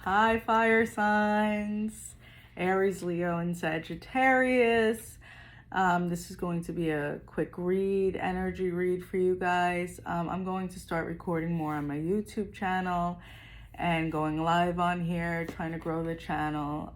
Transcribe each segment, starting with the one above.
Hi, fire signs, Aries, Leo, and Sagittarius. This is going to be a quick read, energy read for you guys. I'm going to start recording more on my YouTube channel and going live on here, trying to grow the channel.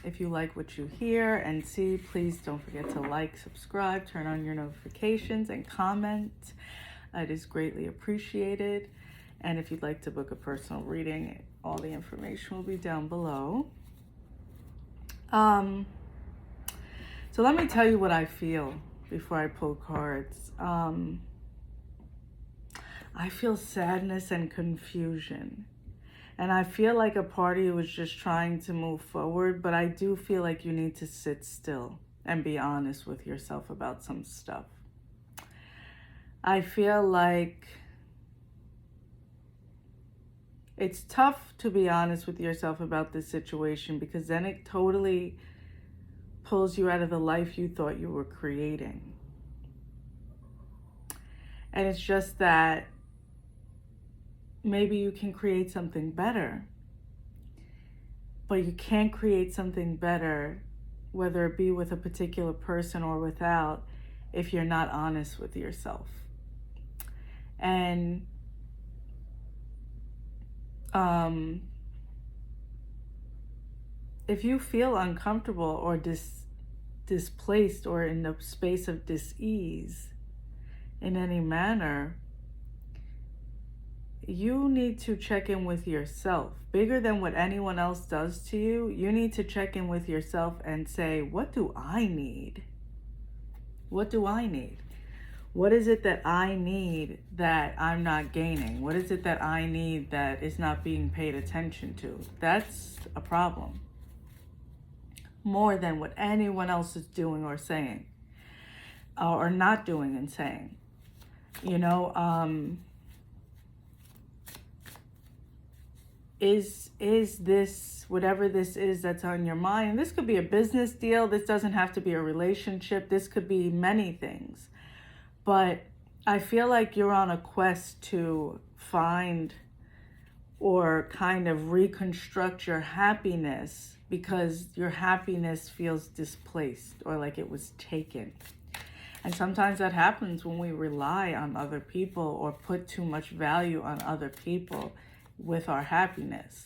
If you like what you hear and see, please don't forget to like, subscribe, turn on your notifications, and comment. It is greatly appreciated. And if you'd like to book a personal reading, all the information will be down below. So let me tell you what I feel before I pull cards. I feel sadness and confusion. And I feel like a part of you is just trying to move forward, but I do feel like you need to sit still and be honest with yourself about some stuff. I feel like it's tough to be honest with yourself about this situation, because then it totally pulls you out of the life you thought you were creating. And it's just that maybe you can create something better, but you can't create something better, whether it be with a particular person or without, if you're not honest with yourself. And if you feel uncomfortable or displaced or in a space of dis-ease in any manner, you need to check in with yourself. Bigger than what anyone else does to you, you need to check in with yourself and say, what do I need? What do I need? What is it that I need that I'm not gaining? What is it that I need that is not being paid attention to? That's a problem. More than what anyone else is doing or saying, or not doing and saying. You know, is this, whatever this is that's on your mind, this could be a business deal, this doesn't have to be a relationship, this could be many things. But I feel like you're on a quest to find or kind of reconstruct your happiness, because your happiness feels displaced or like it was taken. And sometimes that happens when we rely on other people or put too much value on other people with our happiness.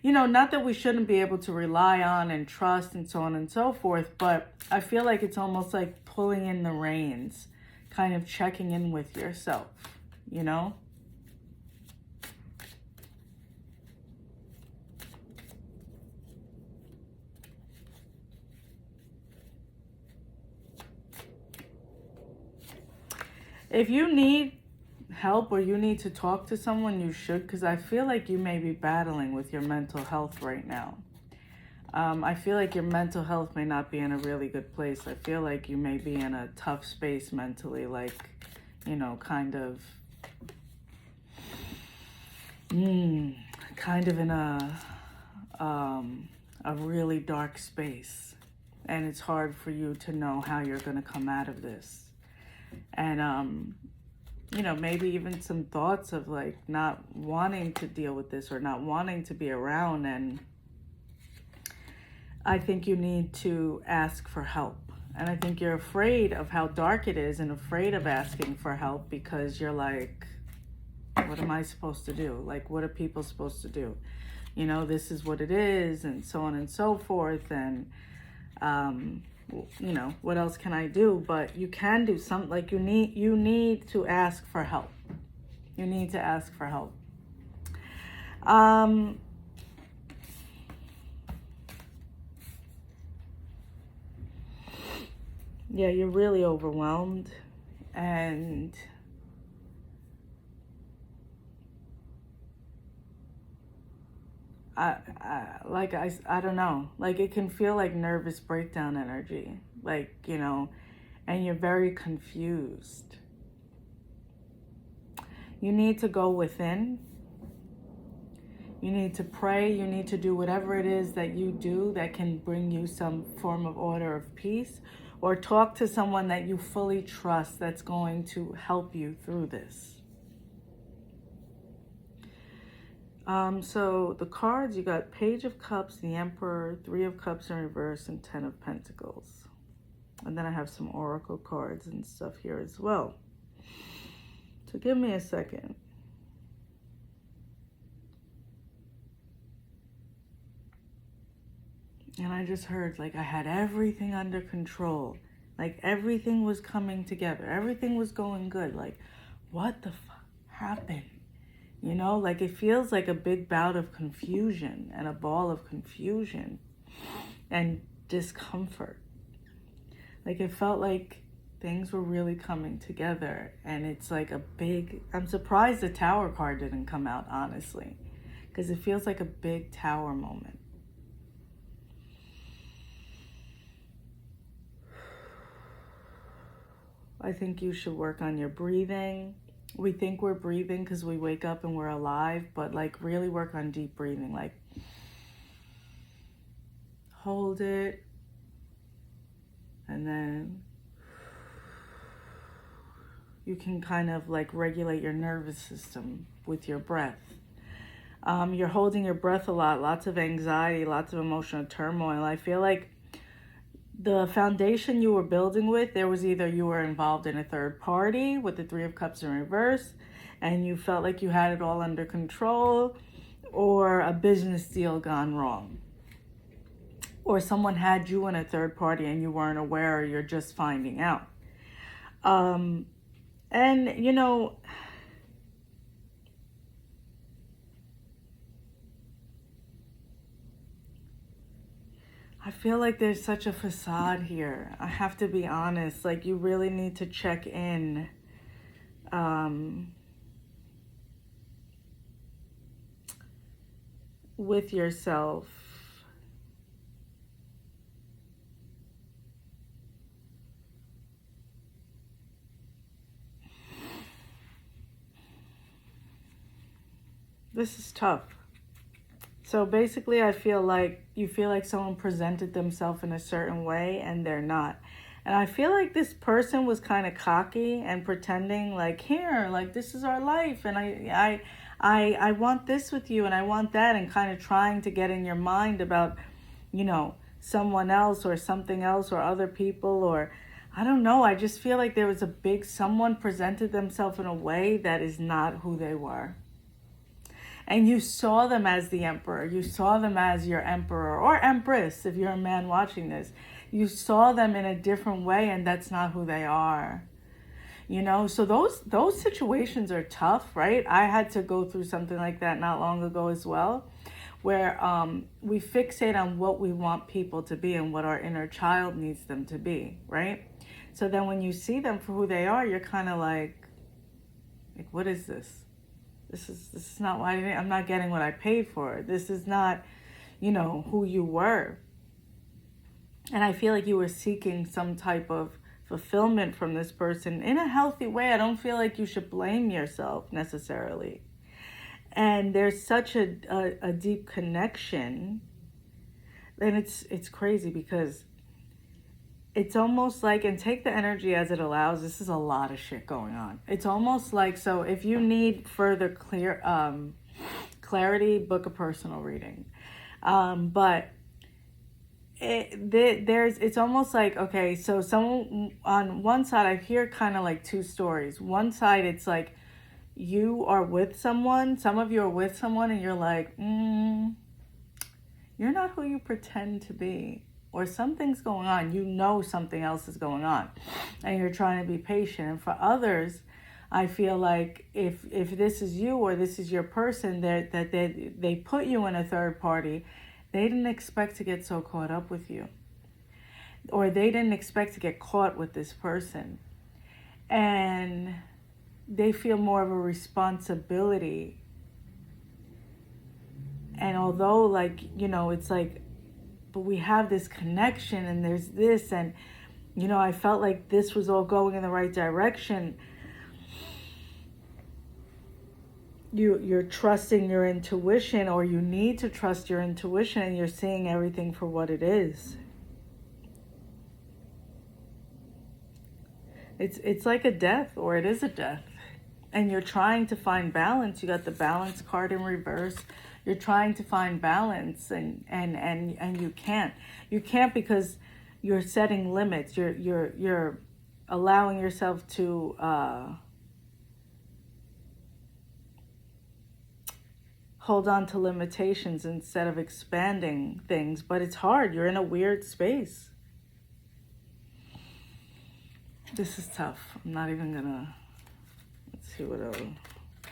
You know, not that we shouldn't be able to rely on and trust and so on and so forth, but I feel like it's almost like pulling in the reins, kind of checking in with yourself, you know? If you need help or you need to talk to someone, you should, because I feel like you may be battling with your mental health right now. I feel like your mental health may not be in a really good place. I feel like you may be in a tough space mentally, like, you know, kind of in a really dark space. And it's hard for you to know how you're going to come out of this. And, you know, maybe even some thoughts of like not wanting to deal with this or not wanting to be around. And I think you need to ask for help. And I think you're afraid of how dark it is and afraid of asking for help, because you're like, what am I supposed to do? Like, what are people supposed to do? You know, this is what it is, and so on and so forth. And, you know, what else can I do? But you can do something. Like, you need to ask for help. You need to ask for help. Yeah, you're really overwhelmed, and I don't know, like it can feel like nervous breakdown energy, like, you know, and you're very confused. You need to go within. You need to pray. You need to do whatever it is that you do that can bring you some form of order of peace, or talk to someone that you fully trust that's going to help you through this. So the cards, you got Page of Cups, the Emperor, Three of Cups in reverse, and Ten of Pentacles. And then I have some Oracle cards and stuff here as well. So give me a second. And I just heard like I had everything under control. Like everything was coming together. Everything was going good. Like, what the fuck happened? You know, like it feels like a big bout of confusion and a ball of confusion and discomfort. Like it felt like things were really coming together, and it's like a big, I'm surprised the Tower card didn't come out, honestly, because it feels like a big Tower moment. I think you should work on your breathing. We think we're breathing because we wake up and we're alive, but like really work on deep breathing. Like hold it and then you can kind of like regulate your nervous system with your breath. You're holding your breath a lot, lots of anxiety, lots of emotional turmoil. I feel like the foundation you were building with, there was either you were involved in a third party with the Three of Cups in reverse and you felt like you had it all under control, or a business deal gone wrong, or someone had you in a third party and you weren't aware, or you're just finding out. And you know, I feel like there's such a facade here. I have to be honest. Like you really need to check in. With yourself. This is tough. So basically, I feel like you feel like someone presented themselves in a certain way and they're not. And I feel like this person was kind of cocky and pretending like, here, like this is our life, and I want this with you and I want that, and kind of trying to get in your mind about, you know, someone else or something else or other people, or I don't know. I just feel like there was a big, someone presented themselves in a way that is not who they were. And you saw them as the Emperor. You saw them as your Emperor or Empress, if you're a man watching this. You saw them in a different way, and that's not who they are. You know, so those situations are tough, right? I had to go through something like that not long ago as well, where we fixate on what we want people to be and what our inner child needs them to be, right? So then when you see them for who they are, you're kind of like, what is this? This is not why I'm not getting what I paid for. This is not, you know, who you were. And I feel like you were seeking some type of fulfillment from this person in a healthy way. I don't feel like you should blame yourself necessarily. And there's such a deep connection. And it's crazy because it's almost like, and take the energy as it allows, this is a lot of shit going on. It's almost like, so if you need further clarity, book a personal reading. But it's almost like, okay, so someone on one side, I hear kind of like two stories. One side, it's like you are with someone, some of you are with someone, and you're like, you're not who you pretend to be. Or something's going on, you know something else is going on, and you're trying to be patient. And for others, I feel like if this is you or this is your person, that they put you in a third party, they didn't expect to get so caught up with you, or they didn't expect to get caught with this person, and they feel more of a responsibility. And although, like, you know, it's like, but we have this connection and there's this, and you know, I felt like this was all going in the right direction. You're trusting your intuition, or you need to trust your intuition, and you're seeing everything for what it is. It's like a death, or it is a death. And you're trying to find balance. You got the balance card in reverse. You're trying to find balance, and you can't. You can't because you're setting limits. You're allowing yourself to hold on to limitations instead of expanding things. But it's hard. You're in a weird space. This is tough. I'm not even gonna. Let's see what else.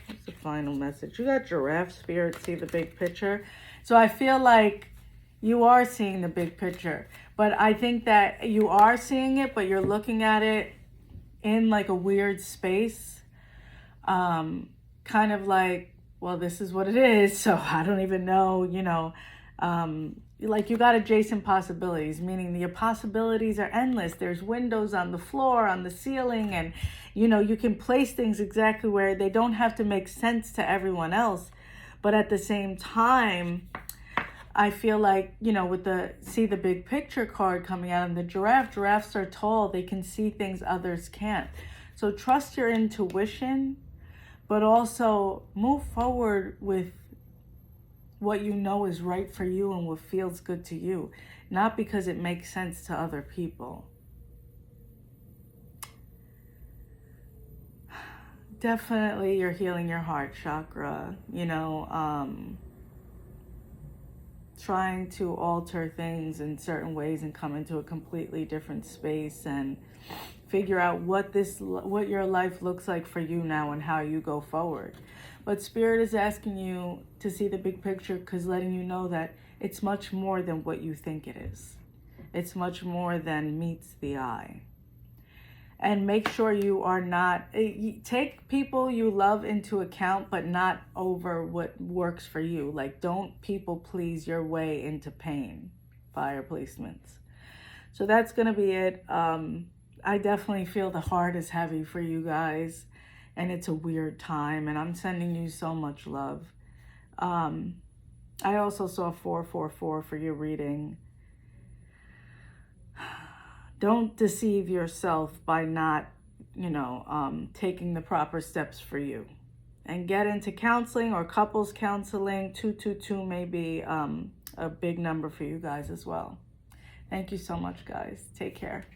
What's the final message? You got giraffe spirit, see the big picture. So I feel like you are seeing the big picture, but I think that you are seeing it, but you're looking at it in like a weird space. Kind of like, well, this is what it is, so I don't even know, you know. Like you got adjacent possibilities, meaning the possibilities are endless. There's windows on the floor, on the ceiling, and you know, you can place things exactly where they don't have to make sense to everyone else. But at the same time, I feel like, you know, with the see the big picture card coming out and the giraffes are tall. They can see things others can't. So trust your intuition, but also move forward with what you know is right for you and what feels good to you, not because it makes sense to other people. Definitely you're healing your heart chakra, you know, trying to alter things in certain ways and come into a completely different space and figure out what your life looks like for you now and how you go forward. But Spirit is asking you to see the big picture, because letting you know that it's much more than what you think it is. It's much more than meets the eye. And make sure you are not, take people you love into account, but not over what works for you. Like, don't people please your way into pain. Fire placements. So that's going to be it. I definitely feel the heart is heavy for you guys, and it's a weird time, and I'm sending you so much love. I also saw 444 for your reading. Don't deceive yourself by not, you know, taking the proper steps for you. And get into counseling or couples counseling. 222 may be a big number for you guys as well. Thank you so much, guys. Take care.